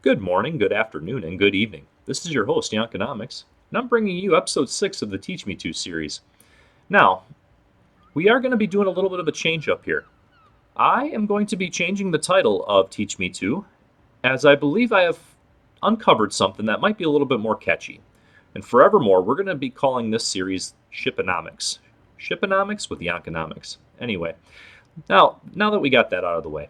Good morning, good afternoon, and good evening. This is your host, Jankenomics, and I'm bringing you episode 6 of the Teach Me To series. Now, we are going to be doing a little bit of a change up here. I am going to be changing the title of Teach Me To, as I believe I have uncovered something that might be a little bit more catchy. And forevermore, we're going to be calling this series Shipenomics. Shipenomics with Jankenomics. Anyway, now that we got that out of the way,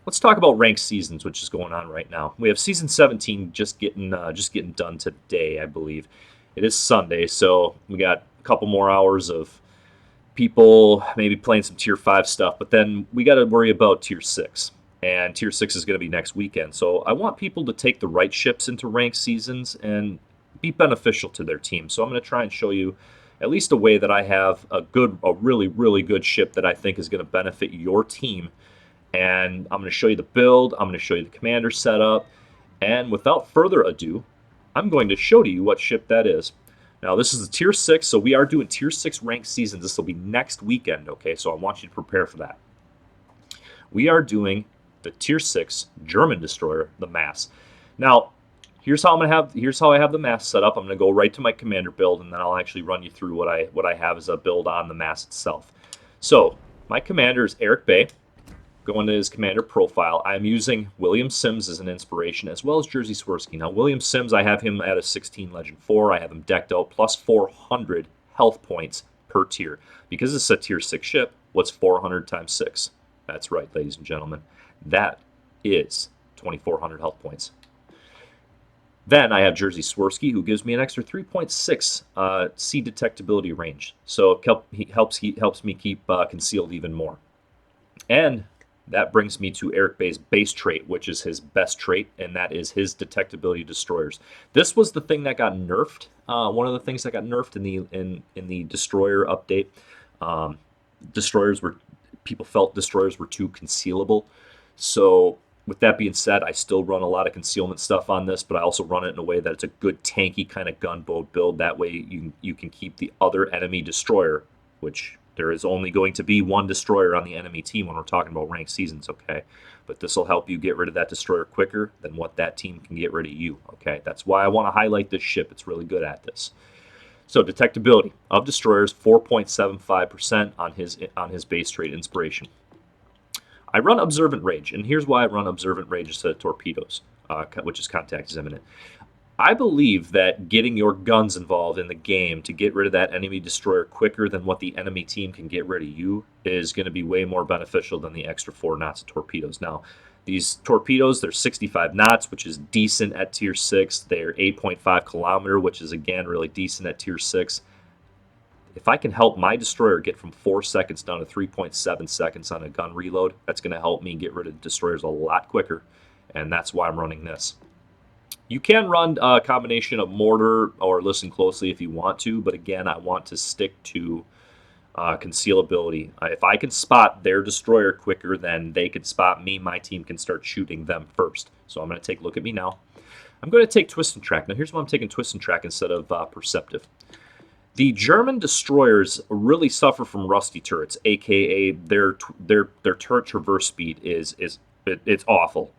let's talk about ranked seasons, which is going on right now. We have season 17 just getting done today, I believe. It is Sunday, so we got a couple more hours of people maybe playing some Tier 5 stuff, but then we got to worry about Tier 6. And Tier 6 is going to be next weekend. So I want people to take the right ships into ranked seasons and be beneficial to their team. So I'm going to try and show you at least a way that I have a really, really good ship that I think is going to benefit your team. And I'm going to show you the build, I'm going to show you the commander setup, and without further ado, I'm going to show to you what ship that is. Now, this is a Tier 6, so we are doing Tier 6 ranked seasons. This will be next weekend, okay? So I want you to prepare for that. We are doing the Tier 6 German destroyer, the Maass. Now, here's how I have the Maass set up. I'm going to go right to my commander build, and then I'll actually run you through what I have as a build on the Maass itself. So, my commander is Eric Bay. Go into his commander profile. I'm using William Sims as an inspiration, as well as Jerzy Swirsky. Now, William Sims, I have him at a 16 Legend 4. I have him decked out plus 400 health points per tier. Because it's a Tier 6 ship, what's 400 times 6? That's right, ladies and gentlemen. That is 2,400 health points. Then I have Jerzy Swirsky, who gives me an extra 3.6 C detectability range. So he helps me keep concealed even more. And that brings me to Eric Bay's base trait, which is his best trait, and that is his Detectability Destroyers. This was the thing that got nerfed. One of the things that got nerfed in the Destroyer update. People felt Destroyers were too concealable. So with that being said, I still run a lot of concealment stuff on this, but I also run it in a way that it's a good tanky kind of gunboat build. That way you can keep the other enemy destroyer, which there is only going to be one destroyer on the enemy team when we're talking about ranked seasons, okay? But this will help you get rid of that destroyer quicker than what that team can get rid of you, okay? That's why I want to highlight this ship. It's really good at this. So detectability of destroyers, 4.75% on his base trait inspiration. I run Observant Rage, and here's why I run Observant Rage instead of Torpedoes, which is Contact is Imminent. I believe that getting your guns involved in the game to get rid of that enemy destroyer quicker than what the enemy team can get rid of you is going to be way more beneficial than the extra 4 knots of torpedoes. Now, these torpedoes, they're 65 knots, which is decent at Tier 6. They're 8.5 kilometer, which is, again, really decent at Tier 6. If I can help my destroyer get from 4 seconds down to 3.7 seconds on a gun reload, that's going to help me get rid of destroyers a lot quicker, and that's why I'm running this. You can run a combination of mortar or listen closely if you want to, but again, I want to stick to concealability. If I can spot their destroyer quicker than they can spot me, my team can start shooting them first. So I'm going to take a look at me now. I'm going to take Twist and Track. Now here's why I'm taking Twist and Track instead of Perceptive. The German destroyers really suffer from rusty turrets, aka their turret traverse speed is it's awful.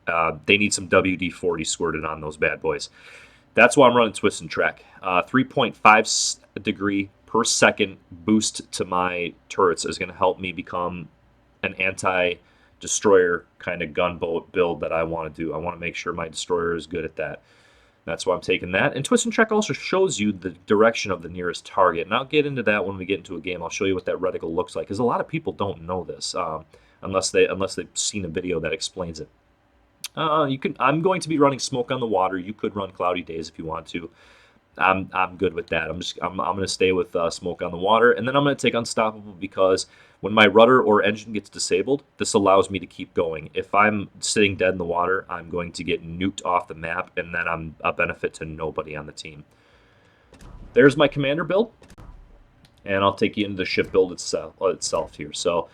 They need some WD-40 squirted on those bad boys. That's why I'm running Twist and Track. 3.5 degree per second boost to my turrets is going to help me become an anti-destroyer kind of gunboat build that I want to do. I want to make sure my destroyer is good at that. That's why I'm taking that. And Twist and Track also shows you the direction of the nearest target. And I'll get into that when we get into a game. I'll show you what that reticle looks like, because a lot of people don't know this. Unless they've seen a video that explains it. I'm going to be running Smoke on the Water. You could run Cloudy Days if you want to. I'm good with that. I'm going to stay with Smoke on the Water, and then I'm going to take Unstoppable because when my rudder or engine gets disabled, this allows me to keep going. If I'm sitting dead in the water, I'm going to get nuked off the map, and then I'm a benefit to nobody on the team. There's my commander build, and I'll take you into the ship build itself here. So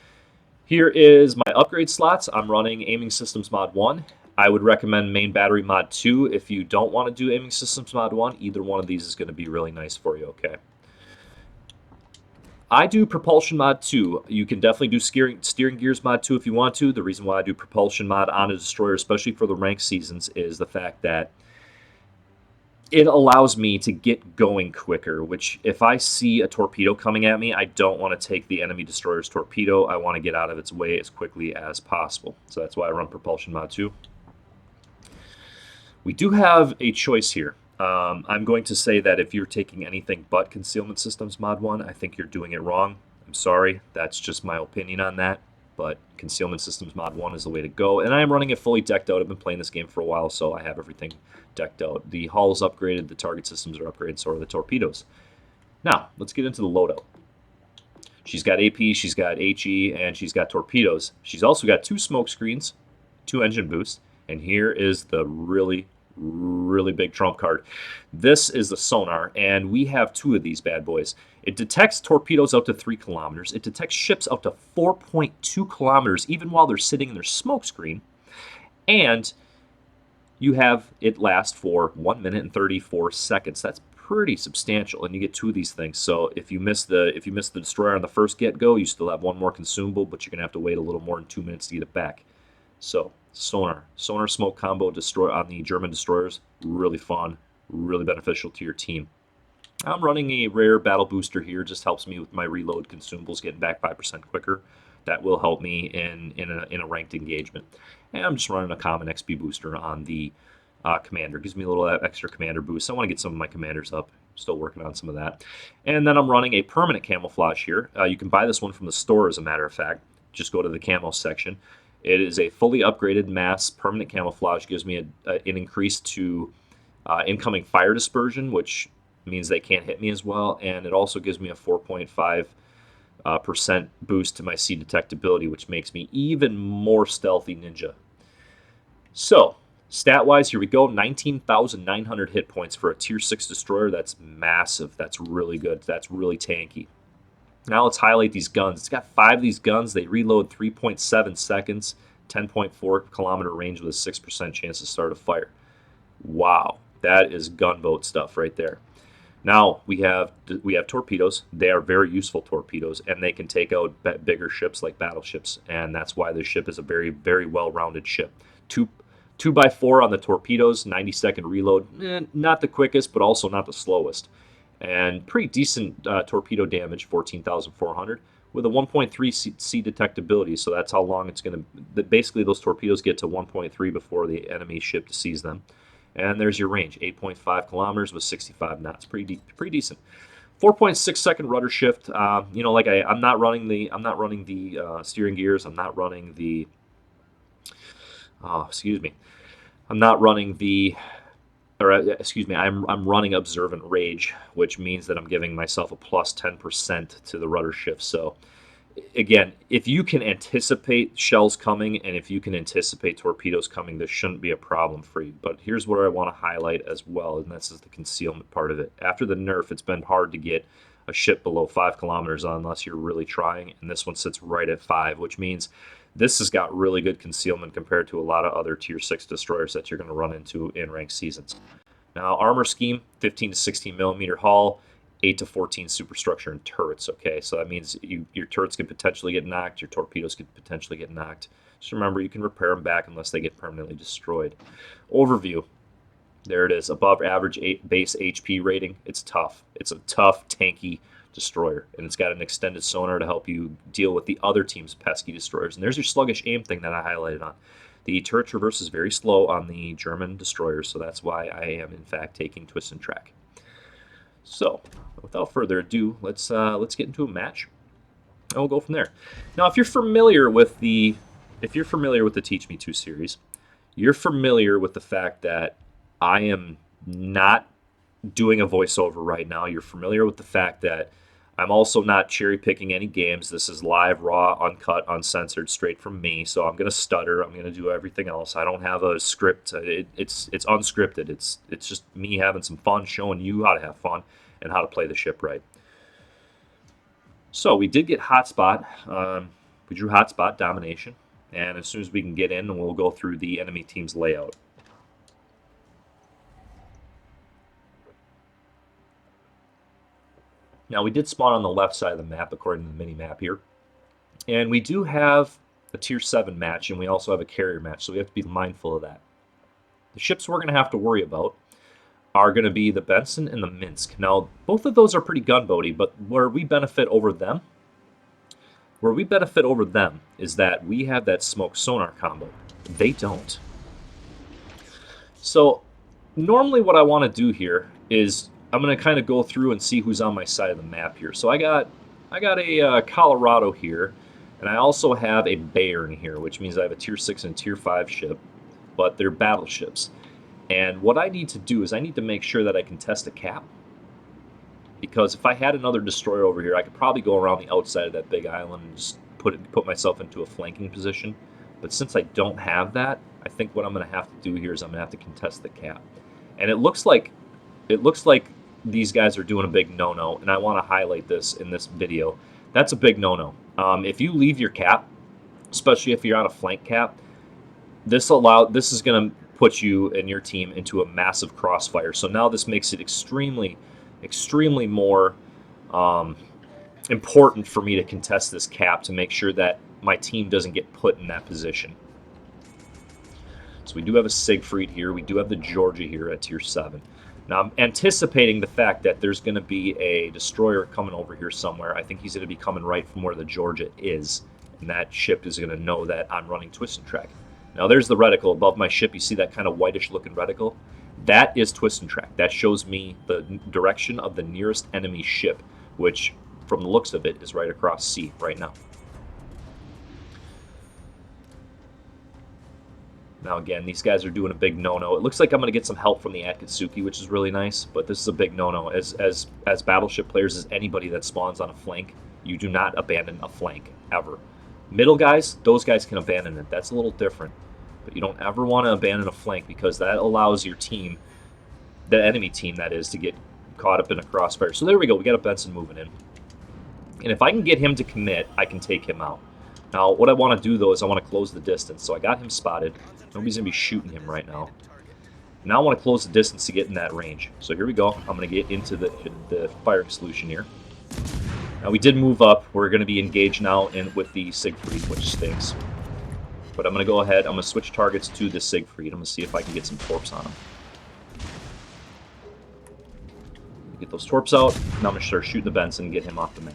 here is my upgrade slots. I'm running Aiming Systems Mod 1. I would recommend Main Battery Mod 2 if you don't want to do Aiming Systems Mod 1. Either one of these is going to be really nice for you, okay? I do propulsion mod 2. You can definitely do steering gears mod 2 if you want to. The reason why I do propulsion mod on a destroyer, especially for the ranked seasons, is the fact that it allows me to get going quicker, which if I see a torpedo coming at me, I don't want to take the enemy destroyer's torpedo. I want to get out of its way as quickly as possible. So that's why I run propulsion mod 2. We do have a choice here. I'm going to say that if you're taking anything but Concealment Systems Mod 1, I think you're doing it wrong. I'm sorry. That's just my opinion on that. But Concealment Systems Mod 1 is the way to go. And I am running it fully decked out. I've been playing this game for a while, so I have everything decked out. The hull is upgraded, the target systems are upgraded, so are the torpedoes. Now, let's get into the loadout. She's got AP, she's got HE, and she's got torpedoes. She's also got 2 smoke screens, 2 engine boosts, and here is the really big trump card. This is the sonar, and we have 2 of these bad boys. It detects torpedoes up to 3 kilometers. It detects ships up to 4.2 kilometers, even while they're sitting in their smoke screen. And you have it last for 1 minute and 34 seconds. That's pretty substantial, and you get 2 of these things. So if you miss the destroyer on the first get-go, you still have 1 more consumable, but you're gonna have to wait a little more than 2 minutes to get it back. So sonar smoke combo destroy on the German destroyers, really fun, really beneficial to your team. I'm running a rare battle booster here, just helps me with my reload consumables getting back 5% quicker. That will help me in a ranked engagement. And I'm just running a common XP booster on the commander. Gives me a little extra commander boost. I want to get some of my commanders up. Still working on some of that. And then I'm running a permanent camouflage here. You can buy this one from the store, as a matter of fact. Just go to the camo section. It is a fully upgraded Maass permanent camouflage. Gives me an increase to incoming fire dispersion, which means they can't hit me as well. And it also gives me a 4.5% boost to my C detectability, which makes me even more stealthy ninja. So, stat-wise, here we go. 19,900 hit points for a Tier 6 destroyer. That's massive. That's really good. That's really tanky. Now let's highlight these guns. It's got 5 of these guns. They reload 3.7 seconds, 10.4 kilometer range with a 6% chance to start a fire. Wow, that is gunboat stuff right there. Now we have torpedoes. They are very useful torpedoes, and they can take out bigger ships like battleships, and that's why this ship is a very, very well-rounded ship. 2x4 on the torpedoes, 90-second reload. Not the quickest, but also not the slowest. And pretty decent torpedo damage, 14,400, with a 1.3 C detectability. So that's how long it's going to... Basically, those torpedoes get to 1.3 before the enemy ship sees them. And there's your range, 8.5 kilometers with 65 knots. Pretty decent. 4.6 second rudder shift. Like I'm not running the steering gears. I'm not running the... I'm not running the... I'm running Observant Rage, which means that I'm giving myself a plus 10% to the rudder shift. So, again, if you can anticipate shells coming and if you can anticipate torpedoes coming, this shouldn't be a problem for you. But here's what I want to highlight as well, and this is the concealment part of it. After the nerf, it's been hard to get a ship below 5 kilometers unless you're really trying, and this one sits right at 5, which means this has got really good concealment compared to a lot of other Tier 6 destroyers that you're going to run into in ranked seasons. Now, armor scheme, 15 to 16 millimeter hull, 8 to 14 superstructure and turrets, okay? So that means your turrets could potentially get knocked, your torpedoes could potentially get knocked. Just remember, you can repair them back unless they get permanently destroyed. Overview. There it is, above average base HP rating. It's tough. It's a tough, tanky destroyer, and it's got an extended sonar to help you deal with the other team's pesky destroyers. And there's your sluggish aim thing that I highlighted on. The turret traverse is very slow on the German destroyers, so that's why I am in fact taking Twist and Track. So, without further ado, let's get into a match, and we'll go from there. Now, if you're familiar with the Teach Me 2 series, you're familiar with the fact that I am not doing a voiceover right now. You're familiar with the fact that I'm also not cherry picking any games. This is live, raw, uncut, uncensored, straight from me. So I'm going to stutter. I'm going to do everything else. I don't have a script. It's unscripted. It's just me having some fun, showing you how to have fun and how to play the ship right. So we did get hotspot. We drew hotspot domination, and as soon as we can get in, we'll go through the enemy team's layout. Now, we did spawn on the left side of the map, according to the mini-map here. And we do have a Tier 7 match, and we also have a carrier match, so we have to be mindful of that. The ships we're going to have to worry about are going to be the Benson and the Minsk. Now, both of those are pretty gunboaty, but where we benefit over them is that we have that smoke sonar combo. They don't. So normally what I want to do here is I'm going to kind of go through and see who's on my side of the map here. So I got a Colorado here, and I also have a Bayern here, which means I have a Tier 6 and a Tier 5 ship, but they're battleships. And what I need to do is I need to make sure that I can test a cap. Because if I had another destroyer over here, I could probably go around the outside of that big island and just put myself into a flanking position. But since I don't have that, I think what I'm going to have to do here is I'm going to have to contest the cap. And it looks like these guys are doing a big no-no, and I want to highlight this in this video. That's a big no-no. If you leave your cap, especially if you're on a flank cap, this is going to put you and your team into a massive crossfire. So now this makes it extremely more important for me to contest this cap to make sure that my team doesn't get put in that position. So we do have a Siegfried here. We do have the Georgia here at Tier 7. Now I'm anticipating the fact that there's going to be a destroyer coming over here somewhere. I think he's going to be coming right from where the Georgia is. And that ship is going to know that I'm running Twist and Track. Now there's the reticle above my ship. You see that kind of whitish looking reticle? That is Twist and Track. That shows me the direction of the nearest enemy ship, which from the looks of it is right across C right now. Now again, these guys are doing a big no-no. It looks like I'm going to get some help from the Akatsuki, which is really nice, but this is a big no-no. As battleship players, as anybody that spawns on a flank, you do not abandon a flank, ever. Middle guys, those guys can abandon it. That's a little different. But you don't ever want to abandon a flank because that allows your team, the enemy team that is, to get caught up in a crossfire. So there we go. We got a Benson moving in. And if I can get him to commit, I can take him out. Now, what I want to do, though, is I want to close the distance. So I got him spotted. Nobody's going to be shooting him right now. Now I want to close the distance to get in that range. So here we go. I'm going to get into the firing solution here. Now, we did move up. We're going to be engaged now with the Siegfried, which stinks. But I'm going to go ahead. I'm going to switch targets to the Siegfried. I'm going to see if I can get some torps on him. Get those torps out. Now I'm going to start shooting the Benson and get him off the map.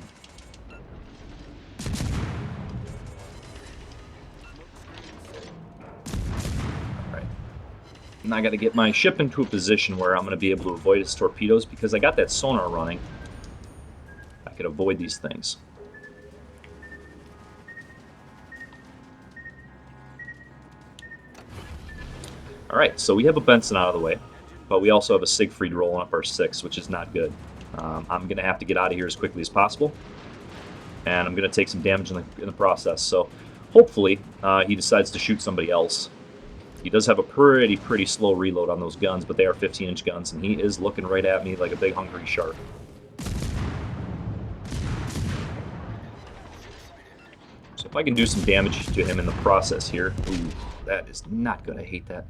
Alright. Now I got to get my ship into a position where I'm going to be able to avoid its torpedoes because I got that sonar running. I could avoid these things. Alright, so we have a Benson out of the way, but we also have a Siegfried rolling up our 6, which is not good. I'm going to have to get out of here as quickly as possible, and I'm going to take some damage in the process. So hopefully he decides to shoot somebody else. He does have a pretty slow reload on those guns, but they are 15-inch guns, and he is looking right at me like a big hungry shark. So if I can do some damage to him in the process here. Ooh, that is not good. I hate that.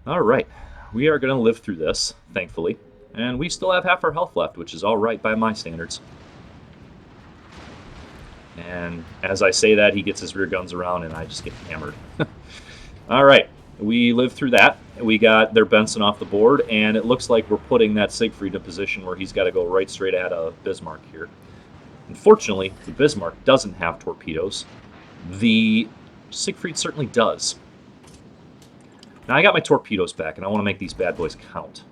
Alright, we are going to live through this, thankfully. And we still have half our health left, which is alright by my standards. And as I say that, he gets his rear guns around, and I just get hammered. Alright, we lived through that. We got their Benson off the board, and it looks like we're putting that Siegfried in a position where he's got to go right straight at a Bismarck here. Unfortunately, the Bismarck doesn't have torpedoes. The Siegfried certainly does. Now I got my torpedoes back, and I want to make these bad boys count.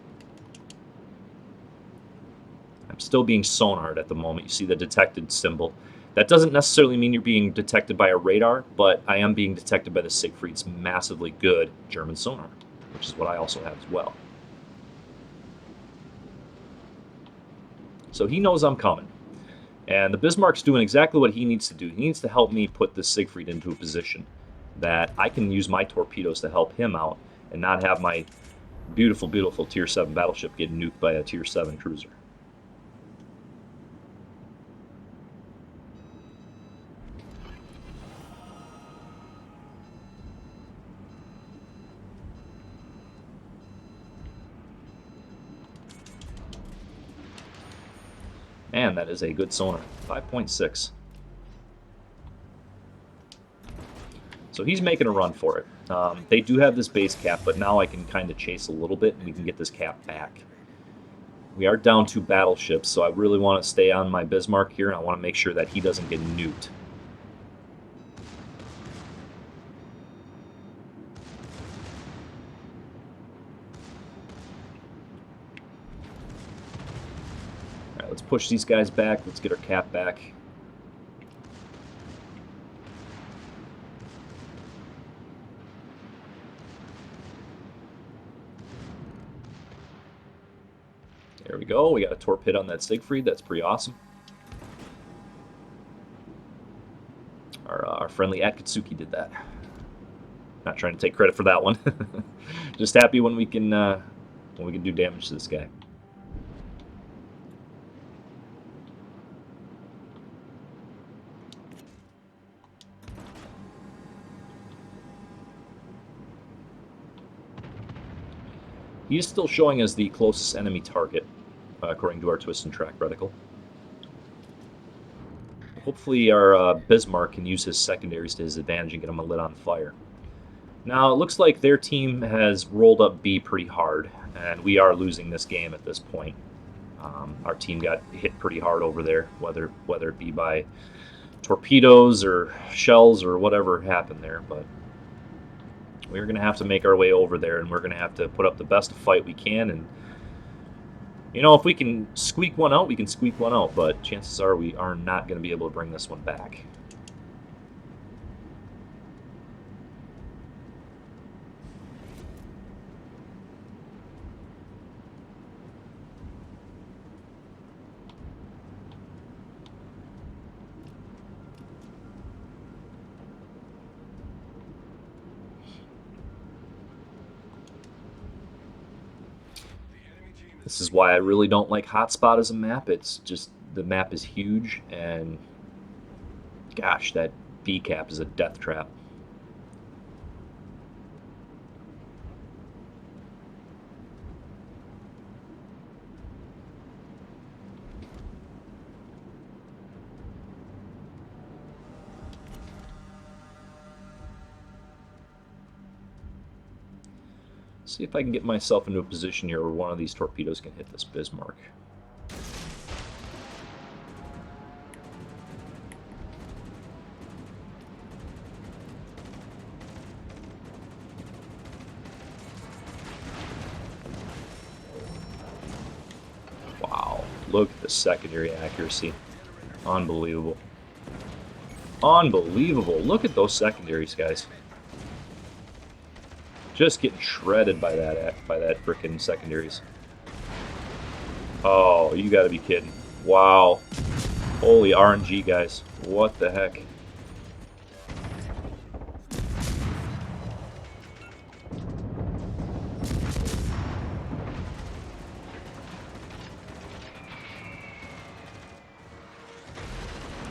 I'm still being sonared at the moment. You see the detected symbol. That doesn't necessarily mean you're being detected by a radar, but I am being detected by the Siegfried's massively good German sonar, which is what I also have as well. So he knows I'm coming. And the Bismarck's doing exactly what he needs to do. He needs to help me put the Siegfried into a position that I can use my torpedoes to help him out and not have my beautiful, beautiful Tier 7 battleship get nuked by a Tier 7 cruiser. And that is a good sonar. 5.6. So he's making a run for it. They do have this base cap, but now I can kind of chase a little bit, and we can get this cap back. We are down 2 battleships, so I really want to stay on my Bismarck here, and I want to make sure that he doesn't get nuked. Alright, let's push these guys back. Let's get our cap back. There we go. We got a torpedo on that Siegfried. That's pretty awesome. Our friendly Akatsuki did that. Not trying to take credit for that one. Just happy when we can do damage to this guy. He is still showing as the closest enemy target, according to our twist and track reticle. Hopefully our Bismarck can use his secondaries to his advantage and get him a lit on fire. Now, it looks like their team has rolled up B pretty hard, and we are losing this game at this point. Our team got hit pretty hard over there, whether it be by torpedoes or shells or whatever happened there, but we're going to have to make our way over there, and we're going to have to put up the best fight we can. And, you know, if we can squeak one out, we can squeak one out, but chances are we are not going to be able to bring this one back. This is why I really don't like Hotspot as a map. It's just, the map is huge, and gosh, that B cap is a death trap. See if I can get myself into a position here where one of these torpedoes can hit this Bismarck. Wow, look at the secondary accuracy. Unbelievable. Unbelievable. Look at those secondaries, guys. Just getting shredded by that frickin' secondaries. Oh, you gotta be kidding. Wow. Holy RNG, guys. What the heck?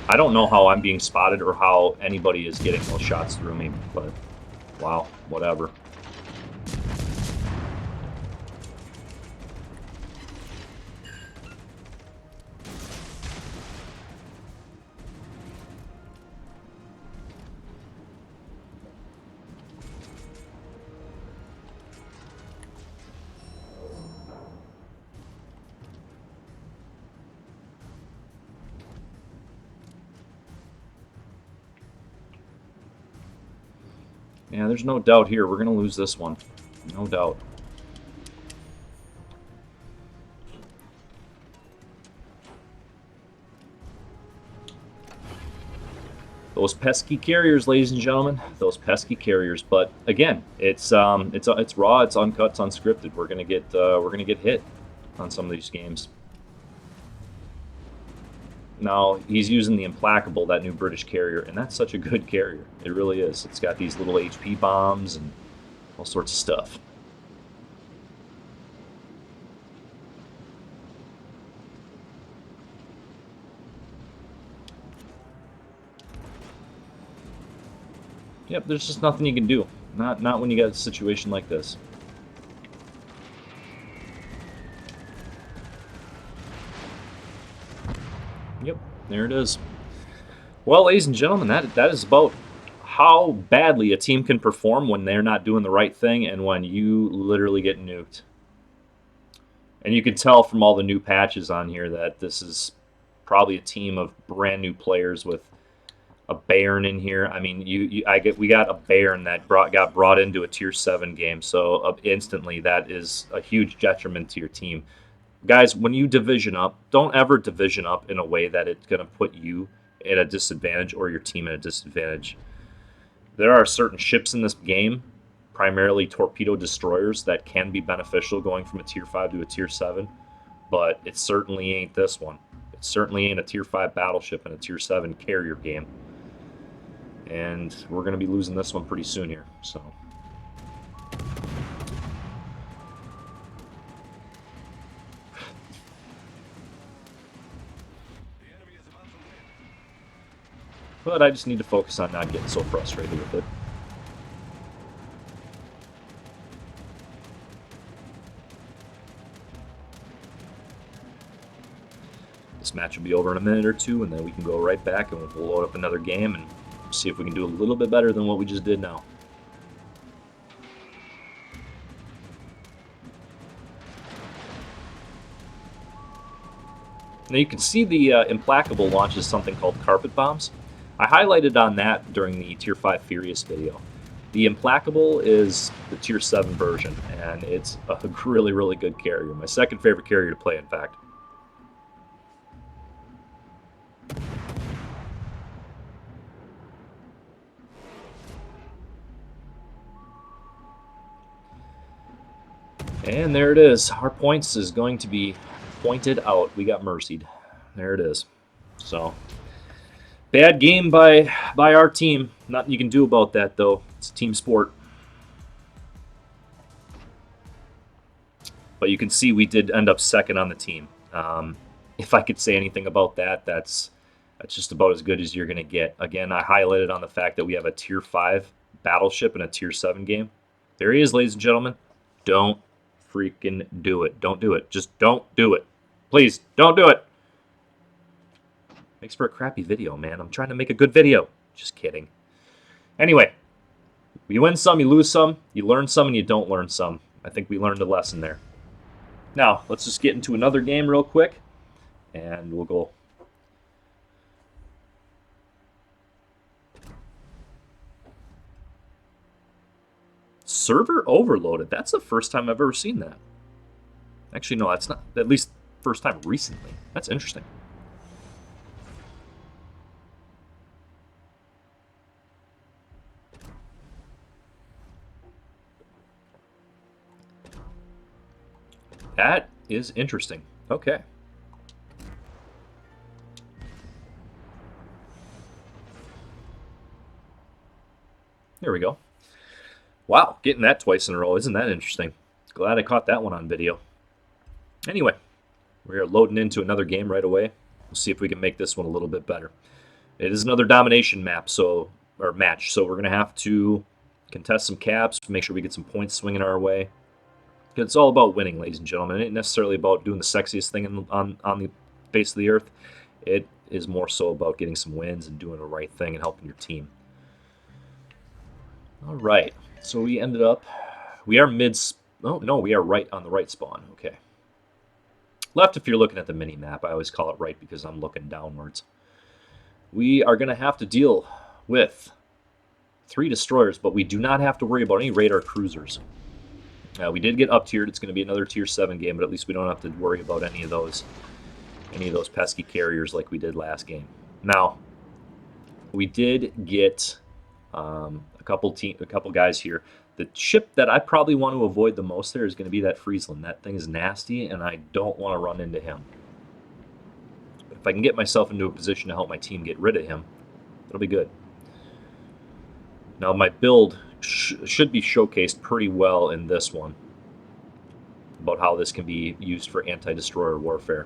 I don't know how I'm being spotted or how anybody is getting those shots through me, but wow, whatever. Yeah, there's no doubt here. We're going to lose this one. No doubt. Those pesky carriers, ladies and gentlemen. Those pesky carriers. But again, it's raw, it's uncut, it's unscripted. We're gonna get hit on some of these games. Now, he's using the Implacable, that new British carrier, and that's such a good carrier. It really is. It's got these little HP bombs and all sorts of stuff. Yep, there's just nothing you can do. Not when you got a situation like this. Yep, there it is. Well, ladies and gentlemen, that is about how badly a team can perform when they're not doing the right thing and when you literally get nuked. And you can tell from all the new patches on here that this is probably a team of brand new players with a Baron in here. I mean, we got a Baron that got brought into a Tier 7 game, so instantly that is a huge detriment to your team. Guys, when you division up, don't ever division up in a way that it's going to put you at a disadvantage or your team at a disadvantage. There are certain ships in this game, primarily torpedo destroyers, that can be beneficial going from a Tier 5 to a Tier 7, but it certainly ain't this one. It certainly ain't a Tier 5 battleship and a Tier 7 carrier game. And we're going to be losing this one pretty soon here, so... But I just need to focus on not getting so frustrated with it. This match will be over in a minute or two, and then we can go right back and we'll load up another game and see if we can do a little bit better than what we just did now. Now you can see the Implacable launches something called Carpet Bombs. I highlighted on that during the Tier 5 Furious video. The Implacable is the Tier 7 version, and it's a really, really good carrier. My second favorite carrier to play, in fact. And there it is. Our points is going to be pointed out. We got mercied. There it is. So, bad game by our team. Nothing you can do about that, though. It's a team sport. But you can see we did end up second on the team. If I could say anything about that, that's just about as good as you're going to get. Again, I highlighted on the fact that we have a Tier 5 battleship and a Tier 7 game. There he is, ladies and gentlemen. Don't freaking do it. Don't do it. Just don't do it. Please, don't do it. Makes for a crappy video, man. I'm trying to make a good video. Just kidding. Anyway, you win some, you lose some, you learn some, and you don't learn some. I think we learned a lesson there. Now, let's just get into another game real quick, and we'll go. Server overloaded. That's the first time I've ever seen that. Actually, no, that's not. At least first time recently. That's interesting. That is interesting. Okay. There we go. Wow, getting that twice in a row. Isn't that interesting? Glad I caught that one on video. Anyway, we are loading into another game right away. We'll see if we can make this one a little bit better. It is another domination map, or match, so we're going to have to contest some caps, make sure we get some points swinging our way. It's all about winning, ladies and gentlemen. It ain't necessarily about doing the sexiest thing on the face of the earth. It is more so about getting some wins and doing the right thing and helping your team. All right, so we ended up... We are mid... Oh, no, we are right on the right spawn. Okay. Left if you're looking at the mini-map. I always call it right because I'm looking downwards. We are going to have to deal with 3 destroyers, but we do not have to worry about any radar cruisers. We did get up-tiered. It's going to be another Tier 7 game, but at least we don't have to worry about any of those pesky carriers like we did last game. Now, we did get a couple guys here. The ship that I probably want to avoid the most there is going to be that Friesland. That thing is nasty, and I don't want to run into him. But if I can get myself into a position to help my team get rid of him, it'll be good. Now, my build should be showcased pretty well in this one about how this can be used for anti-destroyer warfare.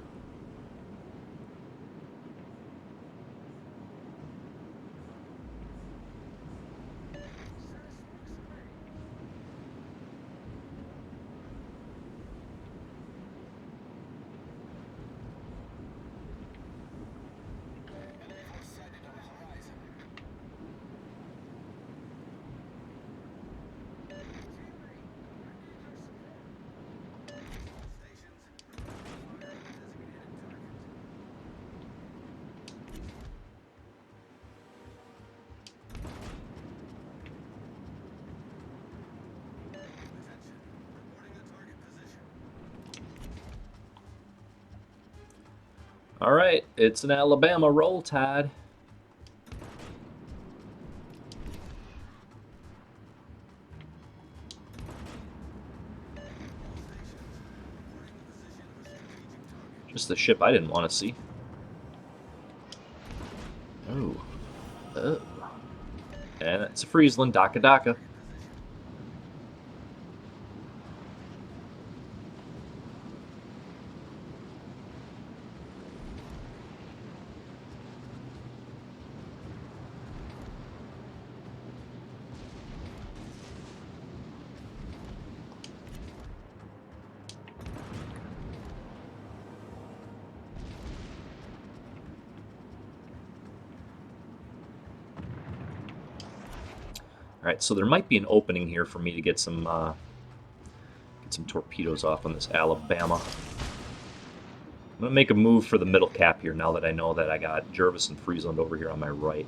All right, it's an Alabama roll tide. Just the ship I didn't want to see. Oh. Oh. And it's a Friesland, Daka Daka. Alright, so there might be an opening here for me to get some torpedoes off on this Alabama. I'm going to make a move for the middle cap here now that I know that I got Jervis and Friesland over here on my right.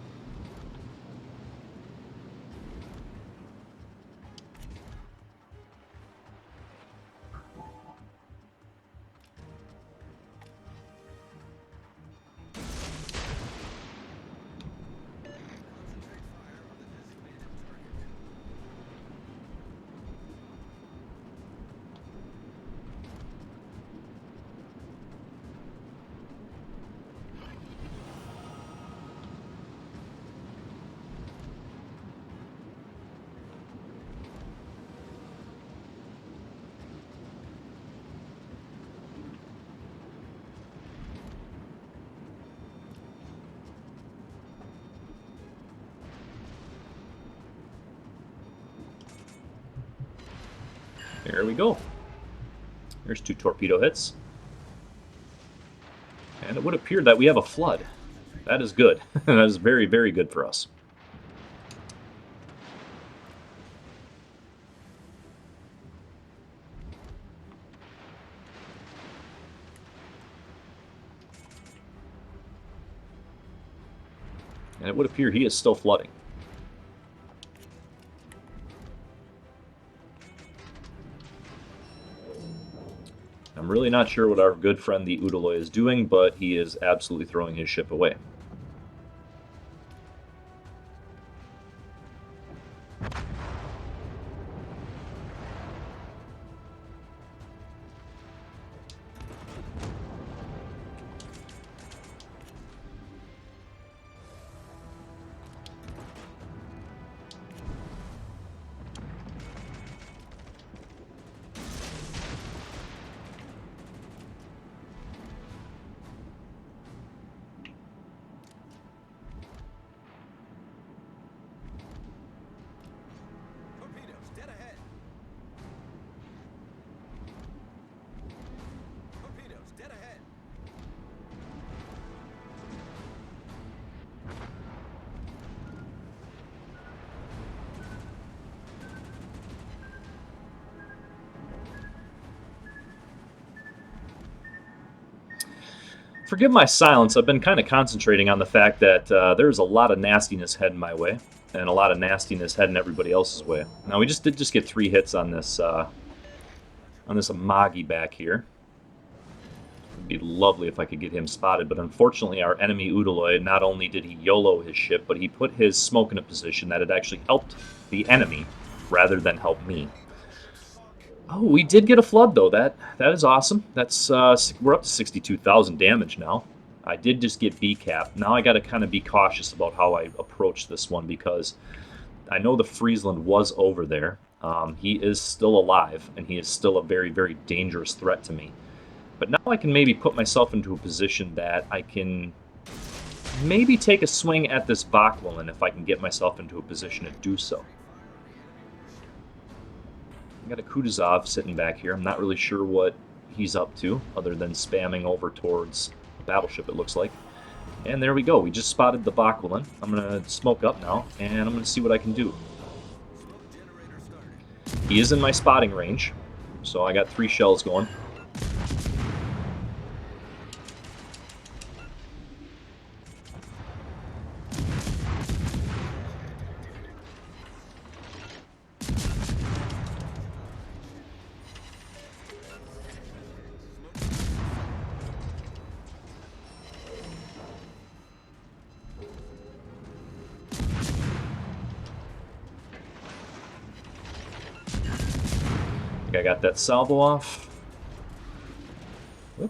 There we go. There's 2 torpedo hits. And it would appear that we have a flood. That is good. That is very, very good for us. And it would appear he is still flooding. I'm really not sure what our good friend the Udaloy is doing, but he is absolutely throwing his ship away. Forgive my silence. I've been kind of concentrating on the fact that there's a lot of nastiness heading my way, and a lot of nastiness heading everybody else's way. Now we did get 3 hits on this Amagi back here. It'd be lovely if I could get him spotted, but unfortunately our enemy Udaloy, not only did he YOLO his ship, but he put his smoke in a position that it actually helped the enemy rather than help me. Oh, we did get a flood, though. That is awesome. That's we're up to 62,000 damage now. I did just get B cap. Now I got to kind of be cautious about how I approach this one because I know the Friesland was over there. He is still alive, and he is still a very, very dangerous threat to me. But now I can maybe put myself into a position that I can maybe take a swing at this Bakwilin if I can get myself into a position to do so. I got a Kutuzov sitting back here. I'm not really sure what he's up to, other than spamming over towards a battleship, it looks like. And there we go. We just spotted the Bakwilin. I'm going to smoke up now, and I'm going to see what I can do. He is in my spotting range, so I got 3 shells going. I got that salvo off. Whoop.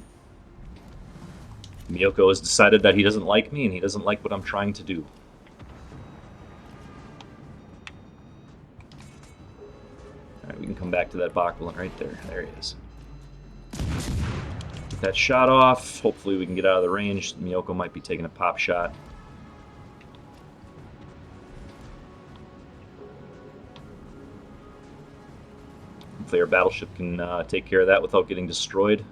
Miyoko has decided that he doesn't like me and he doesn't like what I'm trying to do. Alright, we can come back to that Bakulan right there. There he is. Get that shot off. Hopefully we can get out of the range. Miyoko might be taking a pop shot. Hopefully our battleship can take care of that without getting destroyed.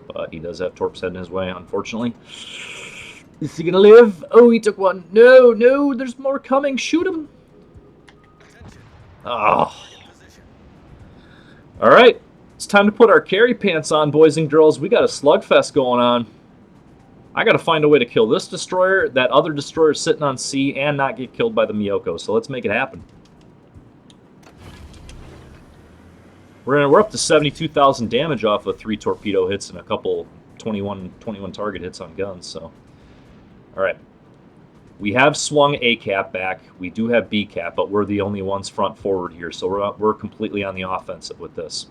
But he does have Torp's head in his way, unfortunately. Is he gonna live? Oh, he took one. No, no, there's more coming. Shoot him. Oh. Alright. It's time to put our carry pants on, boys and girls. We got a slugfest going on. I gotta find a way to kill this destroyer, that other destroyer sitting on sea, and not get killed by the Miyoko. So let's make it happen. We're up to 72,000 damage off of 3 torpedo hits and a couple 21 target hits on guns. So, all right, we have swung A cap back. We do have B cap, but we're the only ones front forward here. So we're completely on the offensive with this.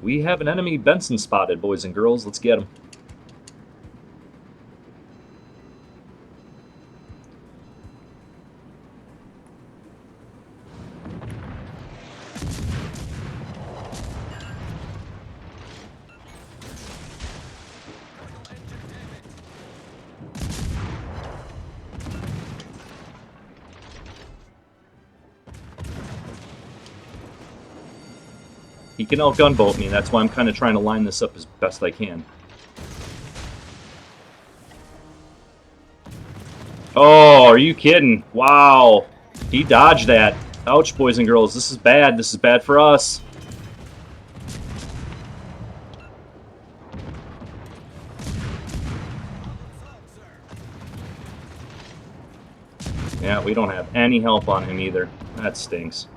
We have an enemy Benson spotted, boys and girls. Let's get him. He can out-gunboat me, that's why I'm kind of trying to line this up as best I can. Oh, are you kidding? Wow. He dodged that. Ouch, boys and girls. This is bad. This is bad for us. Yeah, we don't have any help on him either. That stinks.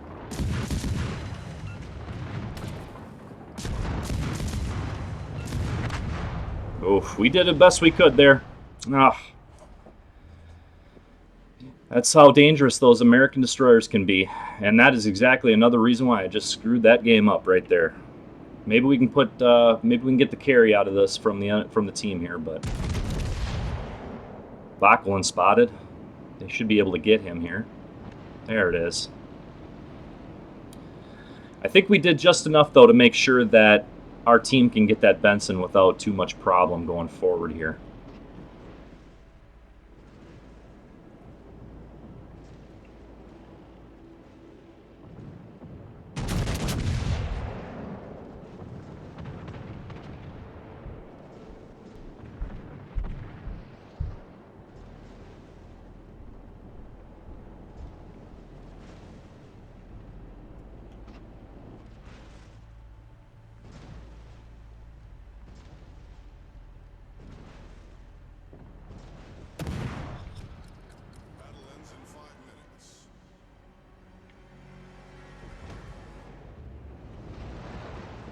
Oof, we did the best we could there. Ah. That's how dangerous those American destroyers can be. And that is exactly another reason why I just screwed that game up right there. Maybe we can put maybe we can get the carry out of this from the team here, but Bakulan spotted. They should be able to get him here. There it is. I think we did just enough, though, to make sure that our team can get that Benson without too much problem going forward here.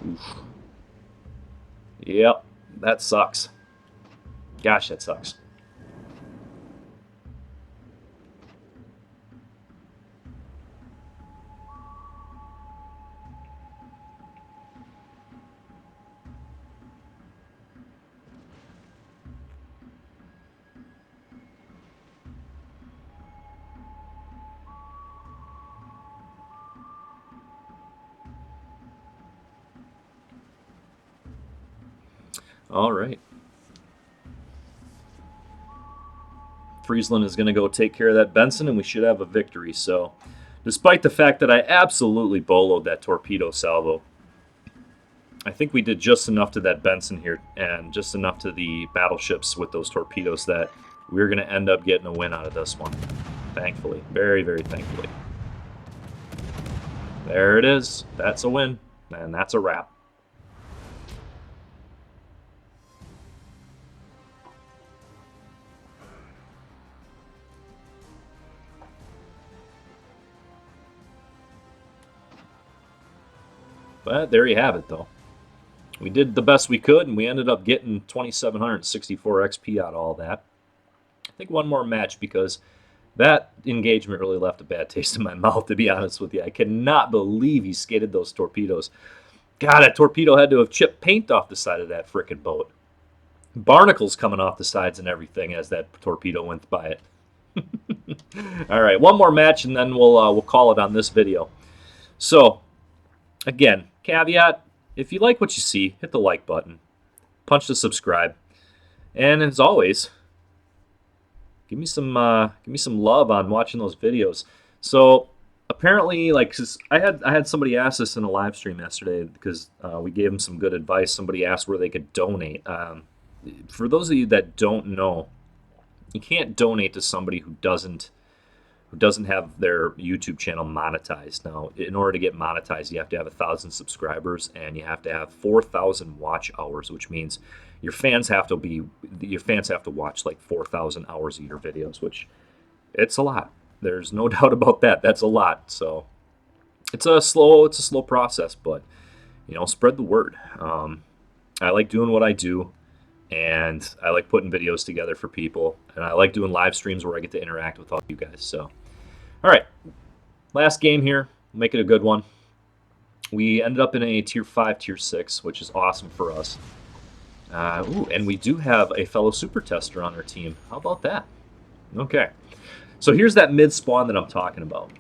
Oof. Yep, that sucks. Gosh, that sucks. All right. Friesland is going to go take care of that Benson, and we should have a victory. So, despite the fact that I absolutely boloed that torpedo salvo, I think we did just enough to that Benson here, and just enough to the battleships with those torpedoes that we're going to end up getting a win out of this one. Thankfully. Very, very thankfully. There it is. That's a win, and that's a wrap. But there you have it, though. We did the best we could, and we ended up getting 2,764 XP out of all that. I think one more match, because that engagement really left a bad taste in my mouth, to be honest with you. I cannot believe he skated those torpedoes. God, that torpedo had to have chipped paint off the side of that frickin' boat. Barnacles coming off the sides and everything as that torpedo went by it. All right, one more match, and then we'll call it on this video. So, again, caveat, if you like what you see, hit the like button. Punch the subscribe. And as always, give me some love on watching those videos. So apparently, like, 'cause I had somebody ask this in a live stream yesterday, because we gave them some good advice. Somebody asked where they could donate. For those of you that don't know, you can't donate to somebody who doesn't have their YouTube channel monetized. Now, in order to get monetized, you have to have 1,000 subscribers and you have to have 4,000 watch hours, which means your fans have to watch like 4,000 hours of your videos, which it's a lot. There's no doubt about that. That's a lot. So it's a slow process, but spread the word. I like doing what I do, and I like putting videos together for people, and I like doing live streams where I get to interact with all you guys. So, all right, last game here. Make it a good one. We ended up in a Tier 5, Tier 6, which is awesome for us. And we do have a fellow super tester on our team. How about that? Okay. So here's that mid-spawn that I'm talking about.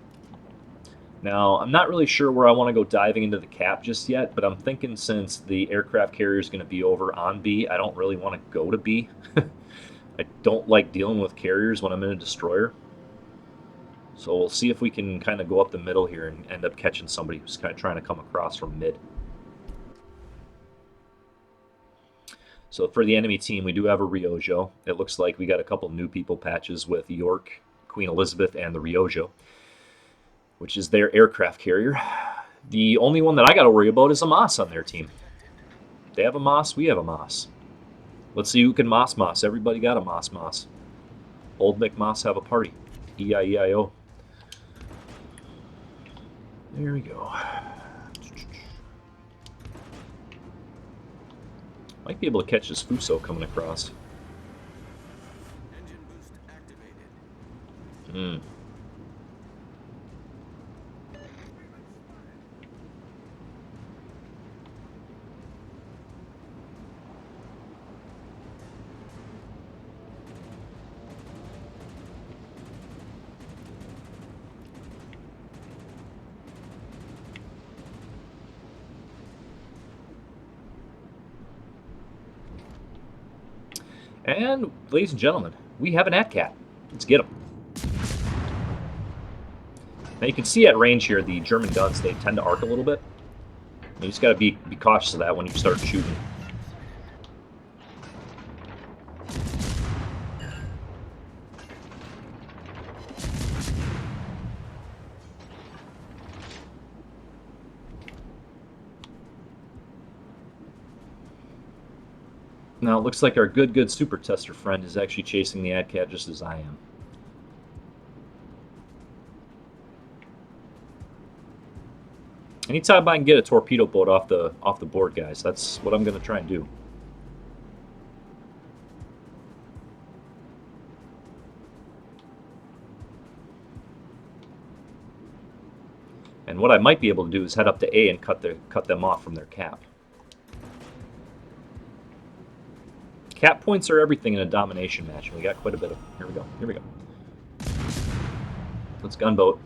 Now, I'm not really sure where I want to go diving into the cap just yet, but I'm thinking since the aircraft carrier is going to be over on B, I don't really want to go to B. I don't like dealing with carriers when I'm in a destroyer. So we'll see if we can kind of go up the middle here and end up catching somebody who's kind of trying to come across from mid. So for the enemy team, we do have a Riojo. It looks like we got a couple new people patches with York, Queen Elizabeth, and the Riojo, which is their aircraft carrier. The only one that I got to worry about is a Maass on their team. They have a Maass, we have a Maass. Let's see who can Maass. Everybody got a Maass. Old McMaass have a party. E-I-E-I-O. There we go. Might be able to catch this Fuso coming across. Engine boost activated. And, ladies and gentlemen, we have an AT-CAT. Let's get him. Now you can see at range here, the German guns, they tend to arc a little bit. You just got to be cautious of that when you start shooting. Now it looks like our good super tester friend is actually chasing the AT-CAT just as I am. Anytime I can get a torpedo boat off the board, guys, that's what I'm going to try and do. And what I might be able to do is head up to A and cut them off from their cap. Cap points are everything in a domination match, and we got quite a bit of them. Here we go. Let's gunboat.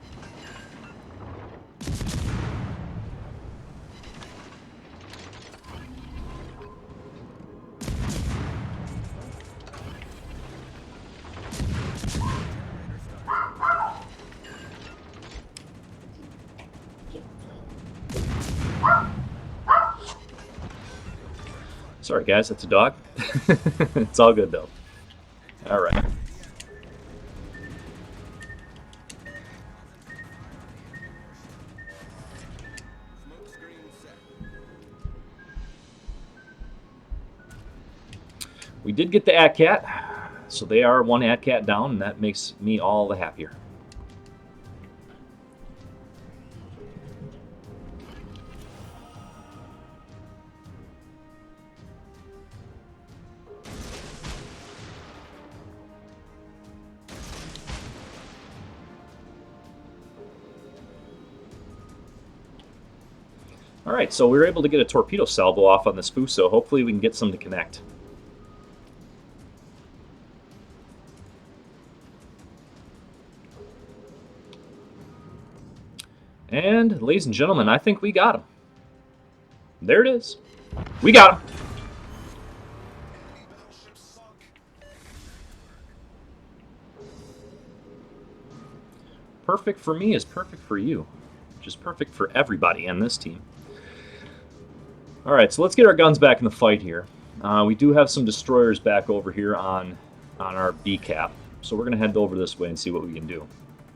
Sorry, guys, that's a dog. It's all good, though. All right. We did get the AT-CAT, so they are one AT-CAT down, and that makes me all the happier. Alright, so we were able to get a torpedo salvo off on this Fuso. Hopefully we can get some to connect. And, ladies and gentlemen, I think we got him. There it is. We got him. Perfect for me is perfect for you. Which is perfect for everybody on this team. Alright, so let's get our guns back in the fight here. We do have some destroyers back over here on our B cap. So we're going to head over this way and see what we can do.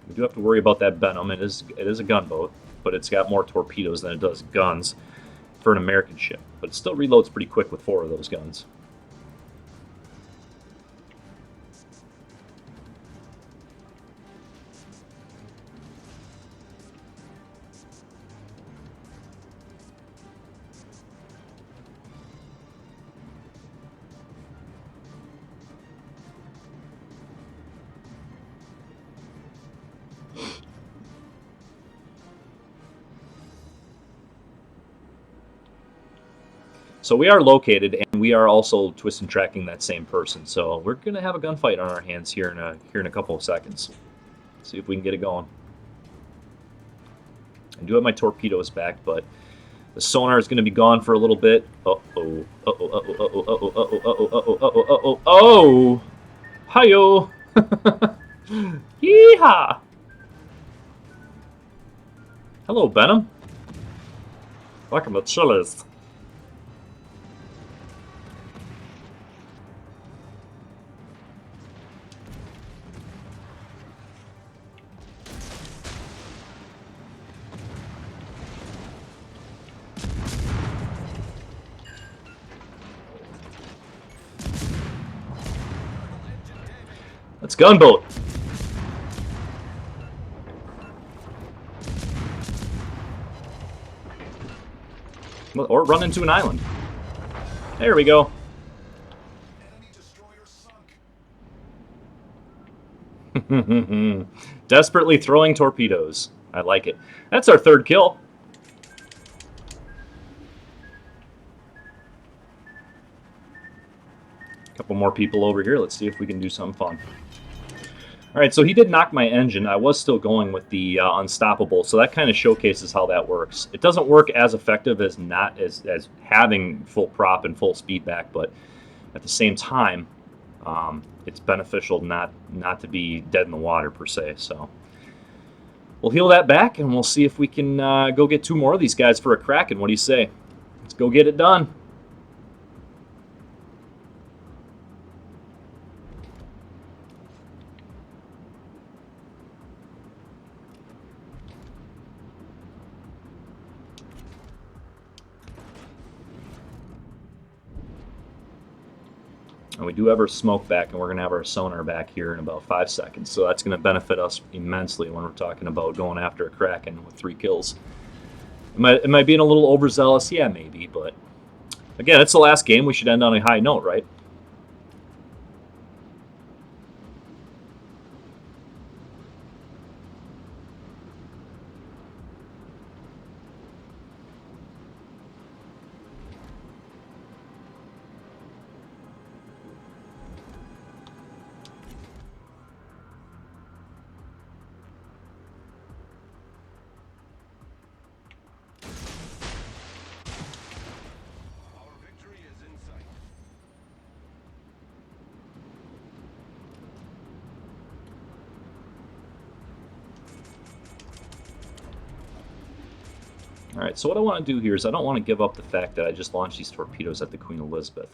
We do have to worry about that Venom. It is a gunboat, but it's got more torpedoes than it does guns for an American ship. But it still reloads pretty quick with 4 of those guns. So we are located, and we are also twist and tracking that same person. So we're going to have a gunfight on our hands here in a couple of seconds. See if we can get it going. I do have my torpedoes back, but the sonar is going to be gone for a little bit. Uh-oh. Uh-oh, uh-oh, uh-oh, uh-oh, uh-oh, uh-oh, uh-oh, uh-oh, uh-oh. Hi-yo! Yeehaw! Hello, Venom. Welcome to Chili's. Let's gunboat. Or run into an island. There we go. Desperately throwing torpedoes. I like it. That's our 3rd kill. A couple more people over here. Let's see if we can do something fun. Alright, so he did knock my engine. I was still going with the Unstoppable, so that kind of showcases how that works. It doesn't work as effective as as having full prop and full speed back, but at the same time, it's beneficial not to be dead in the water, per se. So we'll heal that back, and we'll see if we can go get 2 more of these guys for a Kraken. What do you say? Let's go get it done. And we do have our smoke back, and we're going to have our sonar back here in about 5 seconds. So that's going to benefit us immensely when we're talking about going after a Kraken with 3 kills. Am I being a little overzealous? Yeah, maybe. But again, it's the last game. We should end on a high note, right? Alright, so what I want to do here is I don't want to give up the fact that I just launched these torpedoes at the Queen Elizabeth.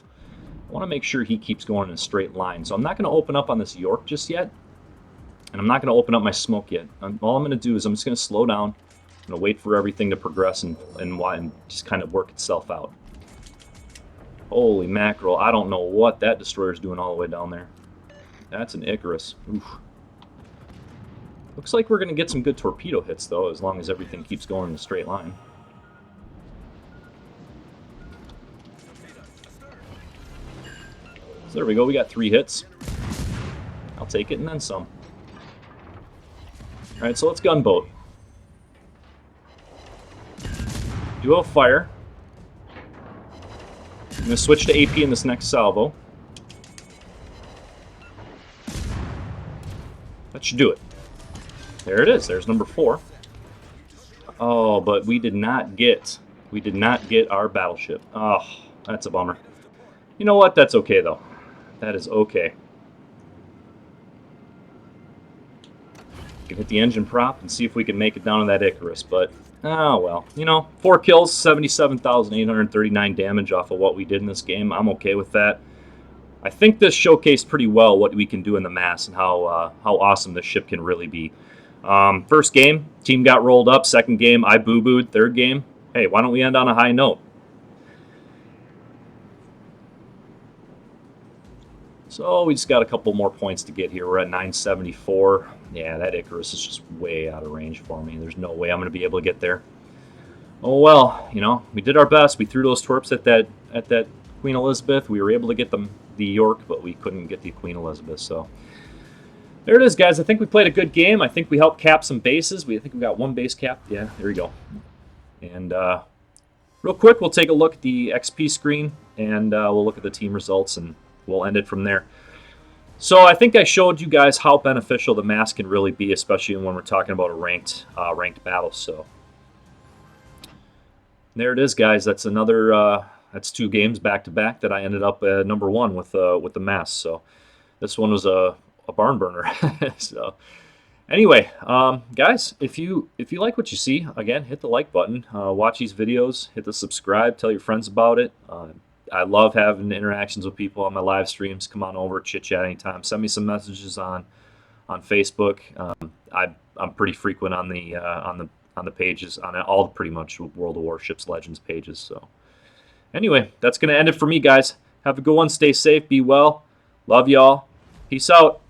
I want to make sure he keeps going in a straight line. So I'm not going to open up on this York just yet. And I'm not going to open up my smoke yet. All I'm going to do is I'm just going to slow down. I'm going to wait for everything to progress and just kind of work itself out. Holy mackerel, I don't know what that destroyer's doing all the way down there. That's an Icarus. Oof. Looks like we're going to get some good torpedo hits, though, as long as everything keeps going in a straight line. So there we go, we got 3 hits. I'll take it and then some. Alright, so let's gunboat. Duo fire. I'm going to switch to AP in this next salvo. That should do it. There it is. There's number 4. Oh, but we did not get our battleship. Oh, that's a bummer. You know what? That's okay though. That is okay. We can hit the engine prop and see if we can make it down to that Icarus, but oh well. You know, 4 kills, 77,839 damage off of what we did in this game. I'm okay with that. I think this showcased pretty well what we can do in the Maass and how awesome this ship can really be. First game, team got rolled up. Second game, I boo-booed. Third game, hey, why don't we end on a high note? So we just got a couple more points to get here. We're at 974. Yeah, that Icarus is just way out of range for me. There's no way I'm going to be able to get there. Oh well, you know, we did our best. We threw those torps at that Queen Elizabeth. We were able to get the York, but we couldn't get the Queen Elizabeth. So there it is, guys. I think we played a good game. I think we helped cap some bases. I think we got 1 base cap. Yeah, there we go. And real quick, we'll take a look at the XP screen, and we'll look at the team results, and we'll end it from there. So I think I showed you guys how beneficial the Maass can really be, especially when we're talking about a ranked battle. So there it is, guys. That's another. That's 2 games back to back that I ended up at number 1 with the Maass. So this one was a barn burner. So anyway, guys, if you like what you see, again, hit the like button. Watch these videos. Hit the subscribe. Tell your friends about it. I love having interactions with people on my live streams. Come on over, chit chat anytime. Send me some messages on Facebook. I'm pretty frequent on the pages, on all pretty much World of Warships Legends pages. So anyway, that's gonna end it for me, guys. Have a good one. Stay safe. Be well. Love y'all. Peace out.